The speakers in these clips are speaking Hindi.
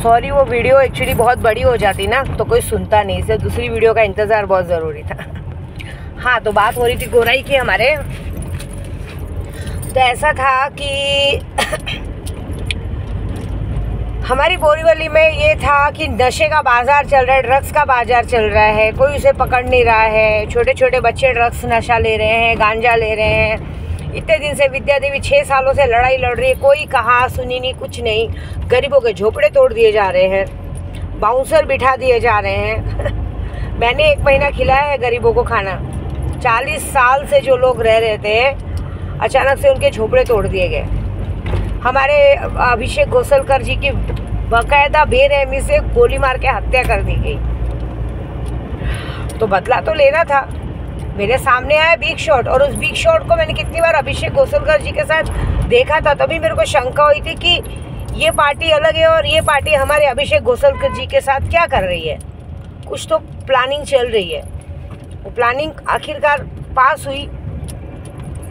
सॉरी, वो वीडियो एक्चुअली बहुत बड़ी हो जाती ना तो कोई सुनता नहीं, इसलिए दूसरी वीडियो का इंतज़ार बहुत ज़रूरी था। हाँ, तो बात हो रही थी गोराई की हमारे। तो ऐसा था कि हमारी बोरीवली में ये था कि नशे का बाज़ार चल रहा है, ड्रग्स का बाज़ार चल रहा है, कोई उसे पकड़ नहीं रहा है। छोटे छोटे बच्चे ड्रग्स नशा ले रहे हैं, गांजा ले रहे हैं। इतने दिन से विद्या देवी 6 सालों से लड़ाई लड़ रही है, कोई कहा सुनी नहीं, कुछ नहीं। गरीबों के झोपड़े तोड़ दिए जा रहे हैं, बाउंसर बिठा दिए जा रहे हैं। मैंने 1 महीना खिलाया है गरीबों को खाना। 40 साल से जो लोग रह रहे थे, अचानक से उनके झोपड़े तोड़ दिए गए। हमारे अभिषेक घोसलकर जी की बाकायदा बेरहमी से गोली मार के हत्या कर दी गई। तो बदला तो लेना था। मेरे सामने आया बिग शॉट, और उस बिग शॉट को मैंने कितनी बार अभिषेक घोसलकर जी के साथ देखा था, तभी मेरे को शंका हुई थी कि ये पार्टी अलग है और ये पार्टी हमारे अभिषेक घोसलकर जी के साथ क्या कर रही है। कुछ तो प्लानिंग चल रही है। वो प्लानिंग आखिरकार पास हुई,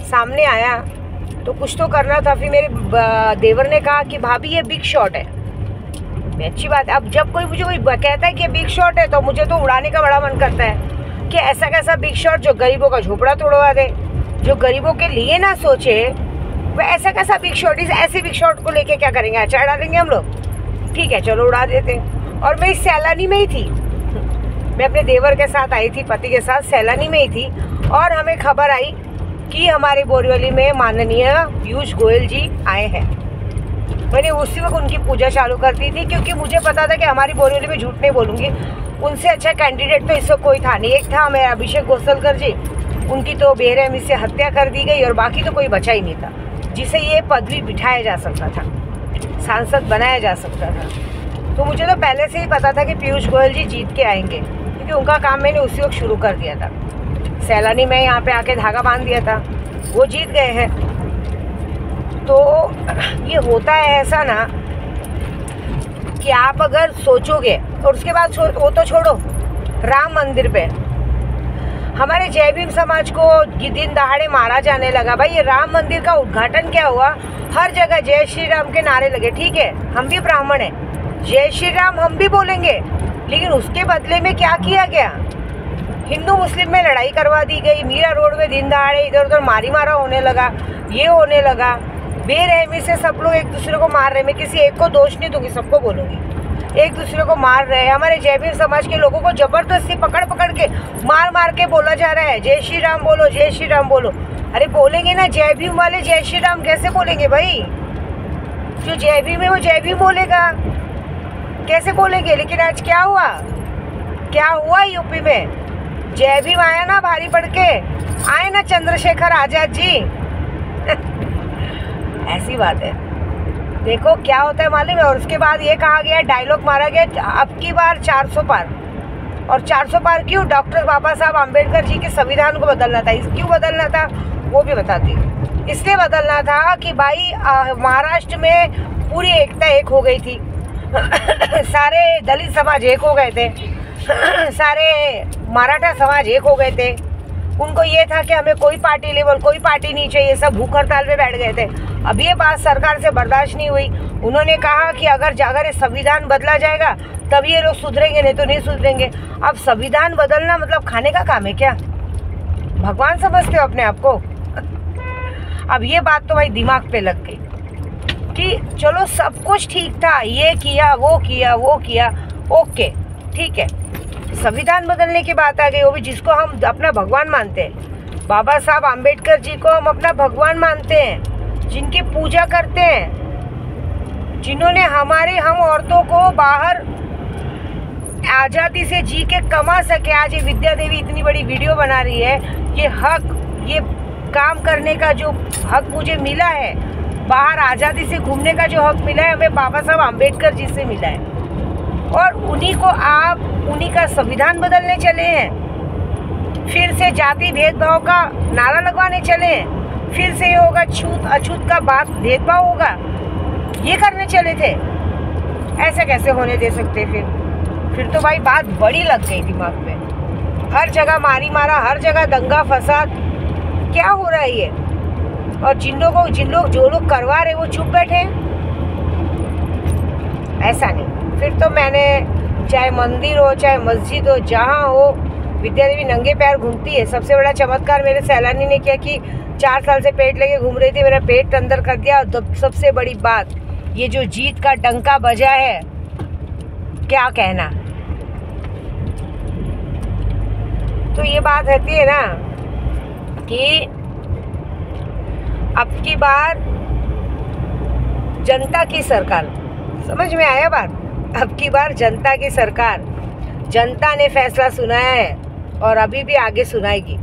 सामने आया, तो कुछ तो करना था। फिर मेरे देवर ने कहा कि भाभी ये बिग शॉट है। अच्छी बात है। अब जब कोई मुझे कोई कहता है कि ये बिग शॉट है तो मुझे तो उड़ाने का बड़ा मन करता है कि ऐसा कैसा बिग शॉट जो गरीबों का झोपड़ा तोड़वा दे, जो गरीबों के लिए ना सोचे, वह ऐसा कैसा बिग शॉट। इस ऐसे बिग शॉट को लेके क्या करेंगे, अचार डालेंगे हम लोग। ठीक है, चलो उड़ा देते। और मैं इस सैलानी में ही थी, मैं अपने देवर के साथ आई थी, पति के साथ सैलानी में ही थी। और हमें खबर आई कि हमारे बोरीवली में माननीय पीयूष गोयल जी आए हैं। मैंने उसी वक्त उनकी पूजा चालू कर दी थी, क्योंकि मुझे पता था कि हमारी बोरीवली में झूठ नहीं बोलूँगी। उनसे अच्छा कैंडिडेट तो इस वक्त कोई था नहीं। एक था मेरा अभिषेक घोसलकर जी, उनकी तो बेरहमी से हत्या कर दी गई, और बाकी तो कोई बचा ही नहीं था जिसे ये पदवी बिठाया जा सकता था, सांसद बनाया जा सकता था। तो मुझे तो पहले से ही पता था कि पीयूष गोयल जी जीत के आएंगे, क्योंकि उनका काम मैंने उसी वक्त शुरू कर दिया था। सैलानी में यहाँ पे आके धागा बांध दिया था, वो जीत गए हैं। तो ये होता है ऐसा ना कि आप अगर सोचोगे, और उसके बाद वो तो छोड़ो, राम मंदिर पे हमारे जय भीम समाज को दिन दहाड़े मारा जाने लगा। भाई, ये राम मंदिर का उद्घाटन क्या हुआ, हर जगह जय श्री राम के नारे लगे। ठीक है, हम भी ब्राह्मण हैं, जय श्री राम हम भी बोलेंगे, लेकिन उसके बदले में क्या किया गया, हिंदू मुस्लिम में लड़ाई करवा दी गई। मीरा रोड में दिन दहाड़े इधर उधर मारी मारा होने लगा, ये होने लगा। बेरहमी से सब लोग एक दूसरे को मार रहे। मैं किसी एक को दोष नहीं दूंगी, सबको बोलूंगी, एक दूसरे को मार रहे हैं। हमारे जय भीम समाज के लोगों को जबरदस्ती पकड़ पकड़ के मार मार के बोला जा रहा है, जय श्री राम बोलो, जय श्री राम बोलो। अरे बोलेंगे ना, जय भीम वाले जय श्री राम कैसे बोलेंगे भाई? जो जय भीम है वो जय भीम बोलेगा, कैसे बोलेंगे? लेकिन आज क्या हुआ, क्या हुआ यूपी में? जय भीम आया ना भारी पड़ के, आए ना चंद्रशेखर आजाद जी। ऐसी बात है। देखो क्या होता है मालूम है। और उसके बाद ये कहा गया, डायलॉग मारा गया, अब की बार 400 पार। और 400 पार क्यों? डॉक्टर बाबा साहब आम्बेडकर जी के संविधान को बदलना था। क्यों बदलना था वो भी बताती हूँ। इसलिए बदलना था कि भाई महाराष्ट्र में पूरी एकता एक हो गई थी। सारे दलित समाज एक हो गए थे, सारे मराठा समाज एक हो गए थे। उनको ये था कि हमें कोई पार्टी लेवल कोई पार्टी नहीं चाहिए, सब भूख हड़ताल पे बैठ गए थे। अब ये बात सरकार से बर्दाश्त नहीं हुई। उन्होंने कहा कि अगर संविधान बदला जाएगा तब ये लोग सुधरेंगे, नहीं तो नहीं सुधरेंगे। अब संविधान बदलना मतलब खाने का काम है क्या? भगवान समझते हो अपने आप को? अब ये बात तो भाई दिमाग पे लग गई कि चलो सब कुछ ठीक था, ये किया वो किया वो किया, ओके ठीक है। संविधान बदलने की बात आ गई, वो भी जिसको हम अपना भगवान मानते हैं। बाबा साहब आम्बेडकर जी को हम अपना भगवान मानते हैं, जिनकी पूजा करते हैं, जिन्होंने हम औरतों को बाहर आज़ादी से जी के कमा सके। आज ये विद्या देवी इतनी बड़ी वीडियो बना रही है, ये हक, ये काम करने का जो हक मुझे मिला है, बाहर आज़ादी से घूमने का जो हक मिला है, हमें बाबा साहब आम्बेडकर जी से मिला है। और उन्हीं को आप उन्हीं का संविधान बदलने चले हैं, फिर से जाति भेदभाव का नारा लगवाने चले हैं, फिर से ये होगा छूत अछूत का बात भेदभाव होगा, ये करने चले थे। ऐसे कैसे होने दे सकते? फिर तो भाई बात बड़ी लग गई दिमाग में। हर जगह मारी मारा, हर जगह दंगा फसाद, क्या हो रहा है ये? और जो लोग करवा रहे वो चुप बैठे हैं? ऐसा नहीं। फिर तो मैंने, चाहे मंदिर हो चाहे मस्जिद हो, जहाँ हो, विद्या देवी नंगे पैर घूमती है। सबसे बड़ा चमत्कार मेरे सैलानी ने किया कि 4 साल से पेट लेके घूम रही थी, मेरा पेट अंदर कर दिया। और सबसे बड़ी बात, ये जो जीत का डंका बजा है, क्या कहना। तो ये बात रहती है ना कि अब की बार जनता की सरकार, समझ में आया बात? अब की बार जनता की सरकार, जनता ने फैसला सुनाया है और अभी भी आगे सुनाएगी।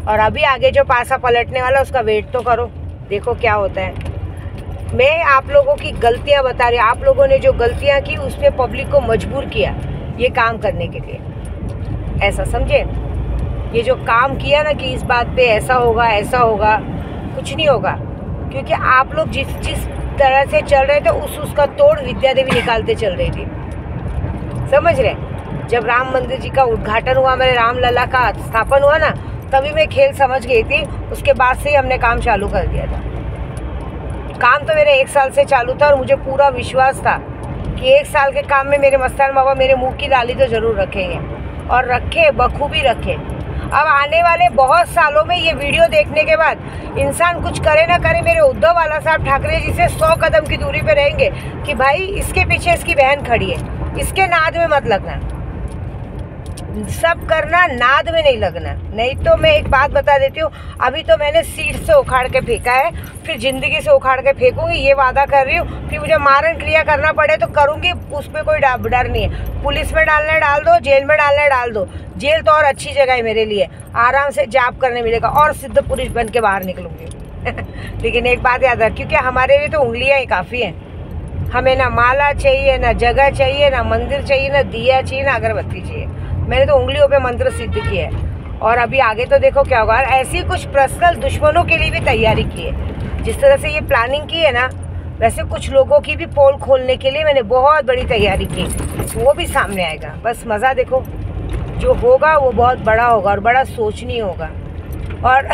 और अभी आगे जो पासा पलटने वाला उसका वेट तो करो, देखो क्या होता है। मैं आप लोगों की गलतियां बता रही हूँ, आप लोगों ने जो गलतियां की उस पर पब्लिक को मजबूर किया ये काम करने के लिए, ऐसा समझे। ये जो काम किया ना कि इस बात पे ऐसा होगा, कुछ नहीं होगा, क्योंकि आप लोग जिस तरह से चल रहे थे उसका तोड़ विद्या देवी निकालते चल रही थी, समझ रहे। जब राम मंदिर जी का उद्घाटन हुआ, मेरे रामलला का स्थापन हुआ ना, तभी मैं खेल समझ गई थी। उसके बाद से ही हमने काम चालू कर दिया था। काम तो मेरे 1 साल से चालू था और मुझे पूरा विश्वास था कि 1 साल के काम में मेरे मस्तान बाबा मेरे मुंह की दाली तो ज़रूर रखेंगे, और रखे, बखूबी रखे। अब आने वाले बहुत सालों में ये वीडियो देखने के बाद इंसान कुछ करे ना करे, मेरे उद्धव वाला साहब ठाकरे जी से 100 कदम की दूरी पे रहेंगे कि भाई इसके पीछे इसकी बहन खड़ी है, इसके नाद में मत लगना, सब करना, नाद में नहीं लगना। नहीं तो मैं एक बात बता देती हूँ, अभी तो मैंने सीट से उखाड़ के फेंका है, फिर ज़िंदगी से उखाड़ के फेंकूंगी, ये वादा कर रही हूँ। फिर मुझे मारण क्रिया करना पड़े तो करूँगी, उस पर कोई डर नहीं है। पुलिस में डालना डाल दो, जेल में डालना डाल दो। जेल तो और अच्छी जगह है मेरे लिए, आराम से जाप करने मिलेगा और सिद्ध पुरुष बन के बाहर निकलूँगी। लेकिन एक बात याद रख, क्योंकि हमारे लिए तो उंगलियाँ ही काफ़ी हैं। हमें ना माला चाहिए, ना जगह चाहिए, ना मंदिर चाहिए, ना दिया चाहिए, ना अगरबत्ती चाहिए। मैंने तो उंगलियों पे मंत्र सिद्ध किया है। और अभी आगे तो देखो क्या होगा। ऐसी कुछ पर्सनल दुश्मनों के लिए भी तैयारी की है। जिस तरह से ये प्लानिंग की है ना, वैसे कुछ लोगों की भी पोल खोलने के लिए मैंने बहुत बड़ी तैयारी की, वो भी सामने आएगा। बस मज़ा देखो, जो होगा वो बहुत बड़ा होगा और बड़ा सोचनी होगा। और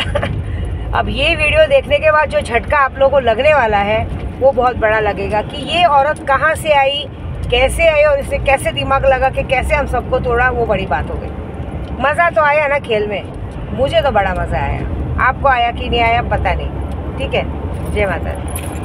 अब ये वीडियो देखने के बाद जो झटका आप लोगों को लगने वाला है वो बहुत बड़ा लगेगा कि ये औरत कहाँ से आई, कैसे आई और इसे कैसे दिमाग लगा कि कैसे हम सबको तोड़ा, वो बड़ी बात हो गई। मज़ा तो आया ना खेल में, मुझे तो बड़ा मज़ा आया। आपको आया कि नहीं आया पता नहीं। ठीक है, जय माता दी।